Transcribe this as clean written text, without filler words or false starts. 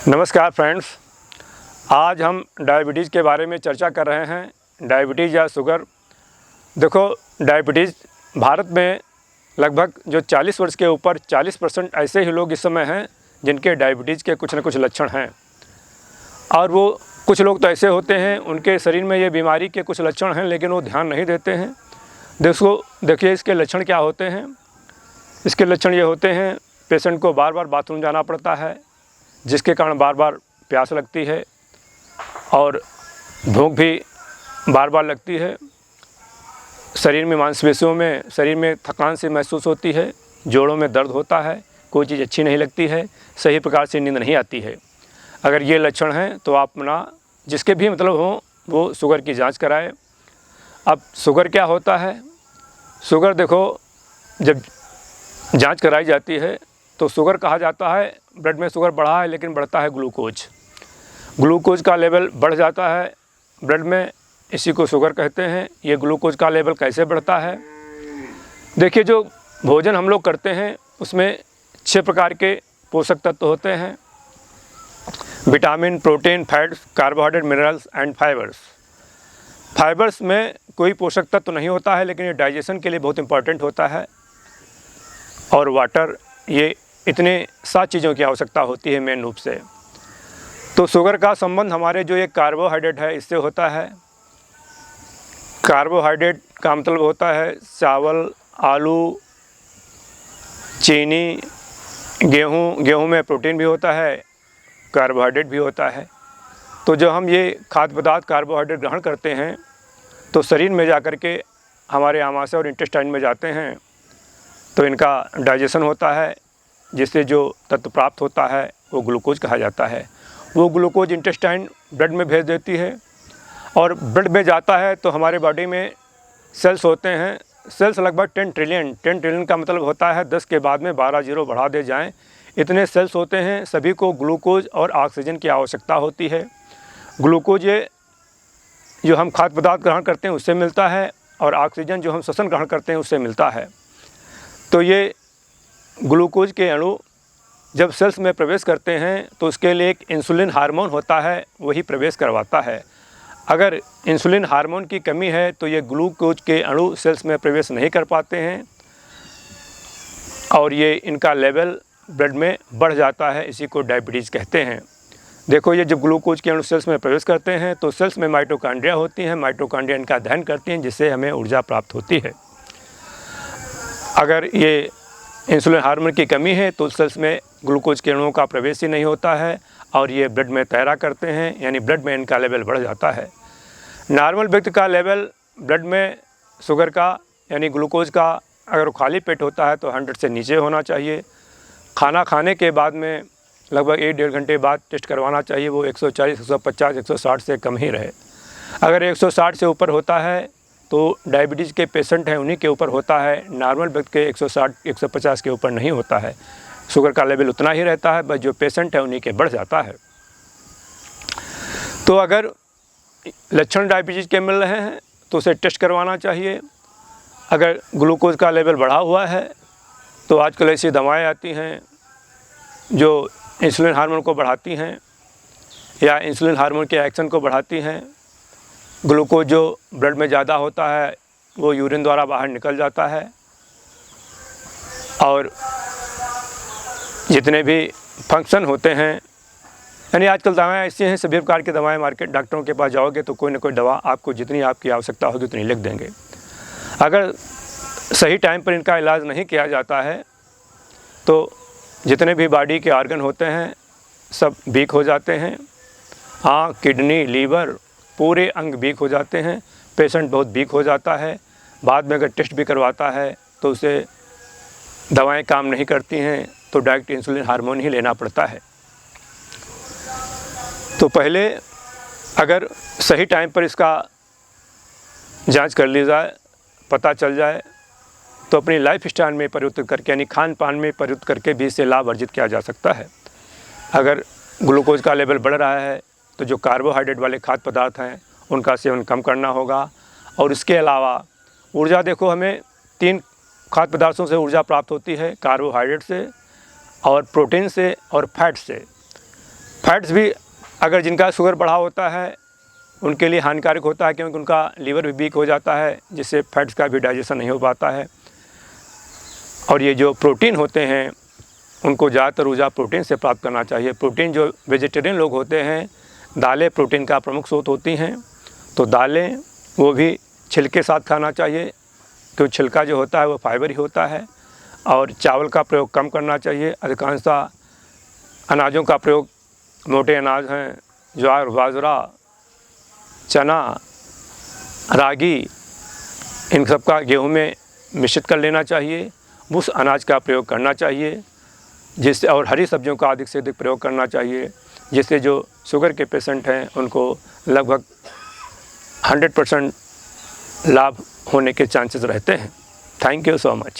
नमस्कार फ्रेंड्स, आज हम डायबिटीज़ के बारे में चर्चा कर रहे हैं। डायबिटीज़ या शुगर। देखो, डायबिटीज़ भारत में लगभग जो 40 वर्ष के ऊपर 40% ऐसे ही लोग इस समय हैं जिनके डायबिटीज़ के कुछ न कुछ लक्षण हैं। और वो कुछ लोग तो ऐसे होते हैं उनके शरीर में ये बीमारी के कुछ लक्षण हैं लेकिन वो ध्यान नहीं देते हैं। देखिए इसके लक्षण क्या होते हैं। इसके लक्षण ये होते हैं, पेशेंट को बार बार बाथरूम जाना पड़ता है, जिसके कारण बार बार प्यास लगती है और भूख भी बार बार लगती है। शरीर में मांसपेशियों में शरीर में थकान सी महसूस होती है, जोड़ों में दर्द होता है, कोई चीज़ अच्छी नहीं लगती है, सही प्रकार से नींद नहीं आती है। अगर ये लक्षण हैं तो आप अपना जिसके भी मतलब हो वो शुगर की जांच कराएं। अब शुगर क्या होता है? शुगर देखो, जब जांच कराई जाती है तो शुगर कहा जाता है ब्लड में शुगर बढ़ा है, लेकिन बढ़ता है ग्लूकोज का लेवल बढ़ जाता है ब्लड में, इसी को शुगर कहते हैं। ये ग्लूकोज का लेवल कैसे बढ़ता है? देखिए, जो भोजन हम लोग करते हैं उसमें 6 प्रकार के पोषक तत्व होते हैं: vitamin, protein, fats, carbohydrate, minerals and fibres. Fibres में कोई पोषक तत्व नहीं होता है, लेकिन ये डाइजेशन के लिए बहुत इंपॉर्टेंट होता है। और वाटर, ये इतने 7 चीज़ों की आवश्यकता होती है मेन रूप से। तो शुगर का संबंध हमारे जो ये कार्बोहाइड्रेट है इससे होता है। कार्बोहाइड्रेट का मतलब होता है चावल, आलू, चीनी, गेहूँ में प्रोटीन भी होता है, कार्बोहाइड्रेट भी होता है। तो जब हम ये खाद्य पदार्थ कार्बोहाइड्रेट ग्रहण करते हैं तो शरीर में जाकर के हमारे आमाशय और इंटेस्टाइन में जाते हैं, तो इनका डाइजेशन होता है, जिससे जो तत्व प्राप्त होता है वो ग्लूकोज कहा जाता है। वो ग्लूकोज इंटेस्टाइन ब्लड में भेज देती है और ब्लड में जाता है तो हमारे बॉडी में सेल्स होते हैं। सेल्स लगभग 10 ट्रिलियन का मतलब होता है 10 के बाद में 12 जीरो बढ़ा दे जाएं, इतने सेल्स होते हैं। सभी को ग्लूकोज और ऑक्सीजन की आवश्यकता होती है। ग्लूकोज ये जो हम खाद्य पदार्थ ग्रहण करते हैं उससे मिलता है, और ऑक्सीजन जो हम श्वसन ग्रहण करते हैं उससे मिलता है। तो ये ग्लूकोज के अणु जब सेल्स में प्रवेश करते हैं तो उसके लिए एक इंसुलिन हार्मोन होता है, वही प्रवेश करवाता है। अगर इंसुलिन हार्मोन की कमी है तो ये ग्लूकोज के अणु सेल्स में प्रवेश नहीं कर पाते हैं और ये इनका लेवल ब्लड में बढ़ जाता है। इसी को डायबिटीज़ कहते हैं। देखो, ये जब ग्लूकोज के अणु सेल्स में प्रवेश करते हैं तो सेल्स में माइटोकॉन्ड्रिया होती हैं। माइटोकॉन्ड्रिया इनका दहन करती हैं, जिससे हमें ऊर्जा प्राप्त होती है। अगर ये इंसुलिन हार्मोन की कमी है तो सेल्स में ग्लूकोज के अणुओं का प्रवेश ही नहीं होता है और ये ब्लड में तैरा करते हैं, यानी ब्लड में इनका लेवल बढ़ जाता है। नॉर्मल व्यक्ति का लेवल ब्लड में शुगर का यानी ग्लूकोज का अगर खाली पेट होता है तो 100 से नीचे होना चाहिए। खाना खाने के बाद में लगभग 1-1.5 घंटे बाद टेस्ट करवाना चाहिए, वो 140, 150, 160 से कम ही रहे। अगर 160 से ऊपर होता है तो डायबिटीज़ के पेशेंट हैं उन्हीं के ऊपर होता है। नॉर्मल व्यक्ति के 160, 150 के ऊपर नहीं होता है। शुगर का लेवल उतना ही रहता है, बस जो पेशेंट है उन्हीं के बढ़ जाता है। तो अगर लक्षण डायबिटीज़ के मिल रहे हैं तो उसे टेस्ट करवाना चाहिए। अगर ग्लूकोज का लेवल बढ़ा हुआ है तो आजकल ऐसी दवाएं आती हैं जो इंसुलिन हार्मोन को बढ़ाती हैं या इंसुलिन हार्मोन के एक्शन को बढ़ाती हैं। ग्लूकोज जो ब्लड में ज़्यादा होता है वो यूरिन द्वारा बाहर निकल जाता है और जितने भी फंक्शन होते हैं, यानी आजकल दवाएं ऐसी हैं, सभी प्रकार की दवाएं मार्केट, डॉक्टरों के पास जाओगे तो कोई ना कोई दवा आपको जितनी आपकी आवश्यकता होगी उतनी लिख देंगे। अगर सही टाइम पर इनका इलाज नहीं किया जाता है तो जितने भी बॉडी के ऑर्गन होते हैं सब वीक हो जाते हैं। आँख, किडनी, लीवर, पूरे अंग वीक हो जाते हैं। पेशेंट बहुत वीक हो जाता है। बाद में अगर टेस्ट भी करवाता है तो उसे दवाएं काम नहीं करती हैं तो डायरेक्ट इंसुलिन हार्मोन ही लेना पड़ता है। तो पहले अगर सही टाइम पर इसका जांच कर ली जाए, पता चल जाए, तो अपनी लाइफ स्टाइल में परिवर्तन करके यानी खान पान में परिवर्तन करके भी इससे लाभ अर्जित किया जा सकता है। अगर ग्लूकोज का लेवल बढ़ रहा है तो जो कार्बोहाइड्रेट वाले खाद्य पदार्थ हैं उनका सेवन कम करना होगा। और इसके अलावा ऊर्जा, देखो, हमें 3 खाद्य पदार्थों से ऊर्जा प्राप्त होती है: कार्बोहाइड्रेट से और प्रोटीन से और फैट से। फैट्स भी अगर जिनका शुगर बढ़ा होता है उनके लिए हानिकारक होता है, क्योंकि उनका लीवर भी वीक हो जाता है, जिससे फैट्स का भी डाइजेशन नहीं हो पाता है। और ये जो प्रोटीन होते हैं उनको ज़्यादातर ऊर्जा प्रोटीन से प्राप्त करना चाहिए। प्रोटीन जो वेजिटेरियन लोग होते हैं, दालें प्रोटीन का प्रमुख स्रोत होती हैं, तो दालें वो भी छिलके साथ खाना चाहिए, क्योंकि छिलका जो होता है वो फाइबर ही होता है। और चावल का प्रयोग कम करना चाहिए। अधिकांशतः अनाजों का प्रयोग, मोटे अनाज हैं, ज्वार, बाजरा, चना, रागी, इन सब का गेहूं में मिश्रित कर लेना चाहिए। उस अनाज का प्रयोग करना चाहिए, जिससे, और हरी सब्जियों का अधिक से अधिक प्रयोग करना चाहिए, जिससे जो शुगर के पेशेंट हैं उनको लगभग 100% लाभ होने के चांसेस रहते हैं। Thank you so much.